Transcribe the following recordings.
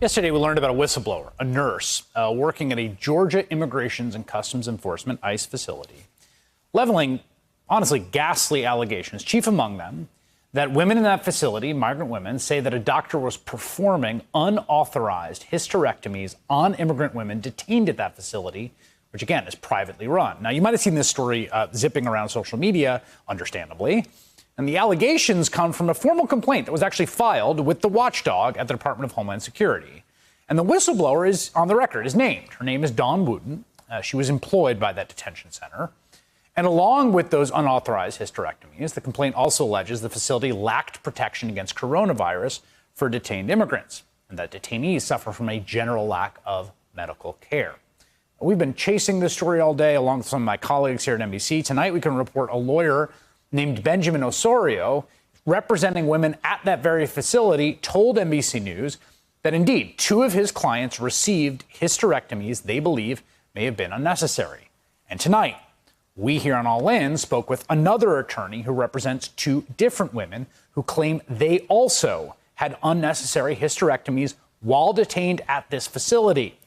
Yesterday, we learned about a whistleblower, a nurse, working at a Georgia Immigrations and Customs Enforcement, ICE facility, leveling, honestly, ghastly allegations, chief among them, that women in that facility, migrant women, say that a doctor was performing unauthorized hysterectomies on immigrant women detained at that facility, which, again, is privately run. Now, you might have seen this story zipping around social media, understandably. And the allegations come from a formal complaint that was actually filed with the watchdog at the Department of Homeland Security. And the whistleblower is on the record, is named. Her name is Dawn Wooten. She was employed by that detention center. And along with those unauthorized hysterectomies, the complaint also alleges the facility lacked protection against coronavirus for detained immigrants, and that detainees suffer from a general lack of medical care. We've been chasing this story all day along with some of my colleagues here at NBC. Tonight, we can report a lawyer named Benjamin Osorio, representing women at that very facility, told NBC News that indeed 2 of his clients received hysterectomies they believe may have been unnecessary. And tonight, we here on All In spoke with another attorney who represents 2 different women who claim they also had unnecessary hysterectomies while detained at this facility.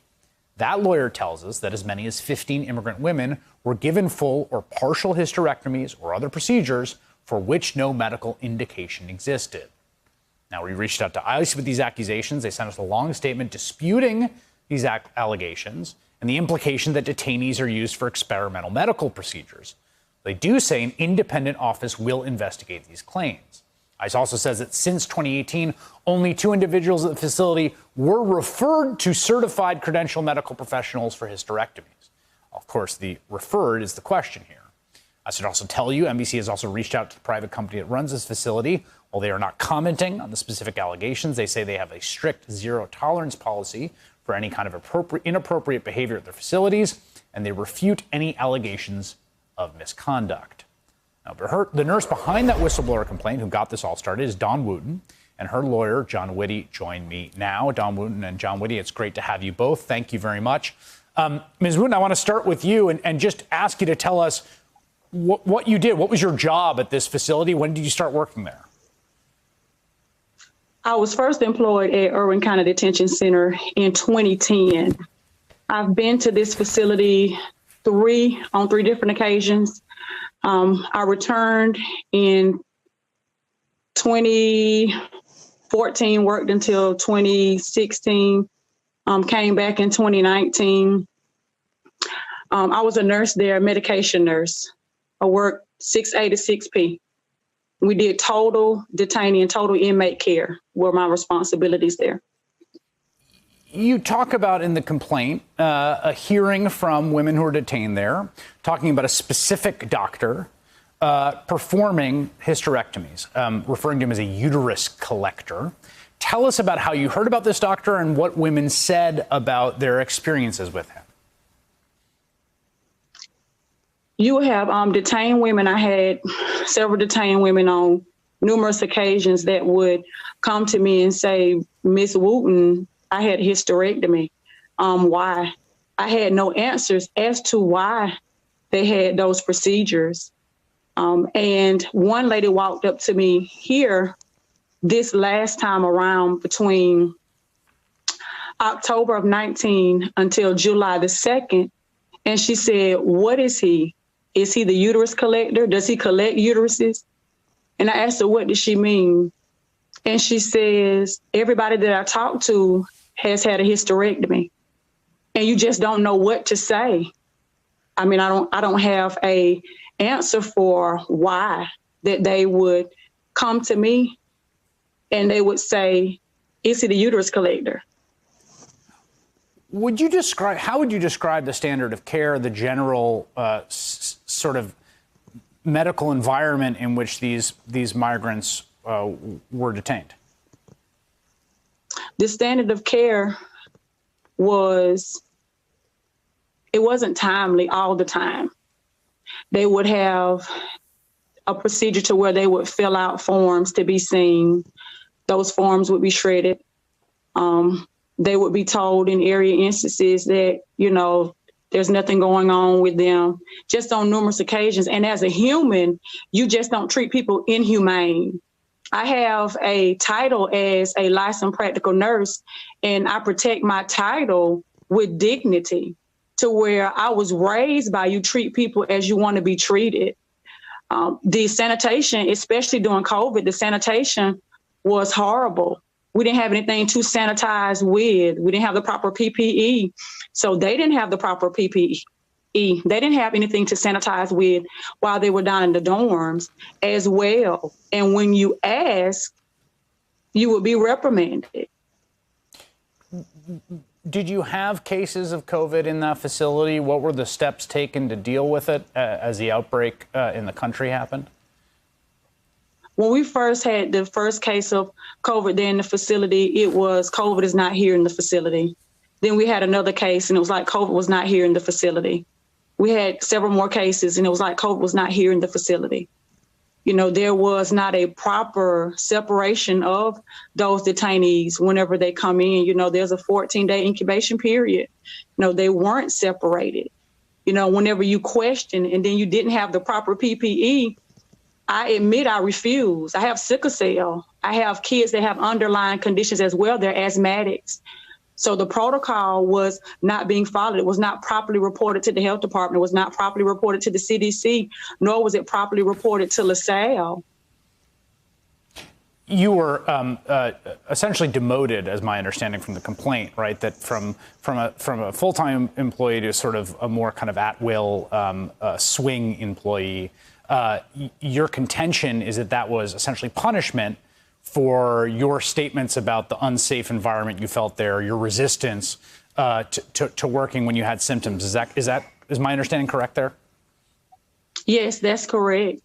That lawyer tells us that as many as 15 immigrant women were given full or partial hysterectomies or other procedures for which no medical indication existed. Now, we reached out to ICE with these accusations. They sent us a long statement disputing these allegations and the implication that detainees are used for experimental medical procedures. They do say an independent office will investigate these claims. ICE also says that since 2018, only 2 individuals at the facility were referred to certified credential medical professionals for hysterectomies. Of course, the referred is the question here. I should also tell you, NBC has also reached out to the private company that runs this facility. While they are not commenting on the specific allegations, they say they have a strict zero-tolerance policy for any kind of inappropriate behavior at their facilities, and they refute any allegations of misconduct. Now, the nurse behind that whistleblower complaint who got this all started is Dawn Wooten, and her lawyer, John Witte, join me now. Dawn Wooten and John Witte, it's great to have you both. Thank you very much. Ms. Wooten, I want to start with you and just ask you to tell us what you did. What was your job at this facility? When did you start working there? I was first employed at Irwin County Detention Center in 2010. I've been to this facility on three different occasions. I returned in 2014, worked until 2016, came back in 2019. I was a nurse there, a medication nurse. I worked 6A to 6P. We did total detainee and total inmate care were my responsibilities there. You talk about in the complaint a hearing from women who are detained there, talking about a specific doctor performing hysterectomies, referring to him as a uterus collector. Tell us about how you heard about this doctor and what women said about their experiences with him. You have detained women. I had several detained women on numerous occasions that would come to me and say, Miss Wooten, I had a hysterectomy. Why? I had no answers as to why they had those procedures. And one lady walked up to me here this last time around between October of 19 until July the 2nd. And she said, what is he? Is he the uterus collector? Does he collect uteruses? And I asked her, what does she mean? And she says, everybody that I talked to has had a hysterectomy. And you just don't know what to say. I mean, I don't have a answer for why that they would come to me and they would say, is he the uterus collector? How would you describe the standard of care, the general sort of medical environment in which these migrants were detained? The standard of care wasn't timely all the time. They would have a procedure to where they would fill out forms to be seen. Those forms would be shredded. They would be told in area instances that, there's nothing going on with them, just on numerous occasions. And as a human, you just don't treat people inhumane. I have a title as a licensed practical nurse, and I protect my title with dignity, to where I was raised by you treat people as you want to be treated. The sanitation, especially during COVID, the sanitation was horrible. We didn't have anything to sanitize with. We didn't have the proper PPE. So they didn't have the proper PPE. They didn't have anything to sanitize with while they were down in the dorms as well. And when you ask, you would be reprimanded. Did you have cases of COVID in that facility? What were the steps taken to deal with it as the outbreak in the country happened? When we first had the first case of COVID there in the facility, it was COVID is not here in the facility. Then we had another case and it was like COVID was not here in the facility. We had several more cases and it was like COVID was not here in the facility. You know, there was not a proper separation of those detainees whenever they come in. You know, there's a 14-day incubation period. You know, they weren't separated. You know, whenever you question and then you didn't have the proper PPE, I admit I refuse. I have sickle cell. I have kids that have underlying conditions as well. They're asthmatics. So the protocol was not being followed. It was not properly reported to the health department. It was not properly reported to the CDC, nor was it properly reported to LaSalle. You were essentially demoted, as my understanding from the complaint, right? That from a full-time employee to sort of a more kind of at-will swing employee. Your contention is that that was essentially punishment for your statements about the unsafe environment you felt there, your resistance to working when you had symptoms. Is my understanding correct there? Yes, that's correct.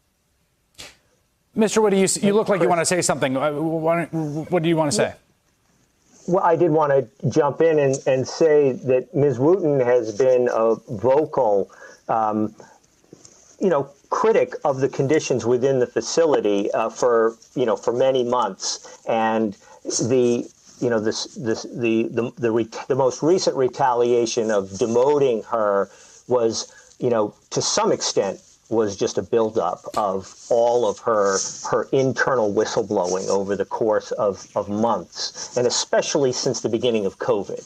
Mr. Wood, you look like you want to say something. What do you want to say? Well, I did want to jump in and say that Ms. Wooten has been a vocal, critic of the conditions within the facility for many months, and the most recent retaliation of demoting her was, to some extent, was just a buildup of all of her internal whistleblowing over the course of months, and especially since the beginning of COVID.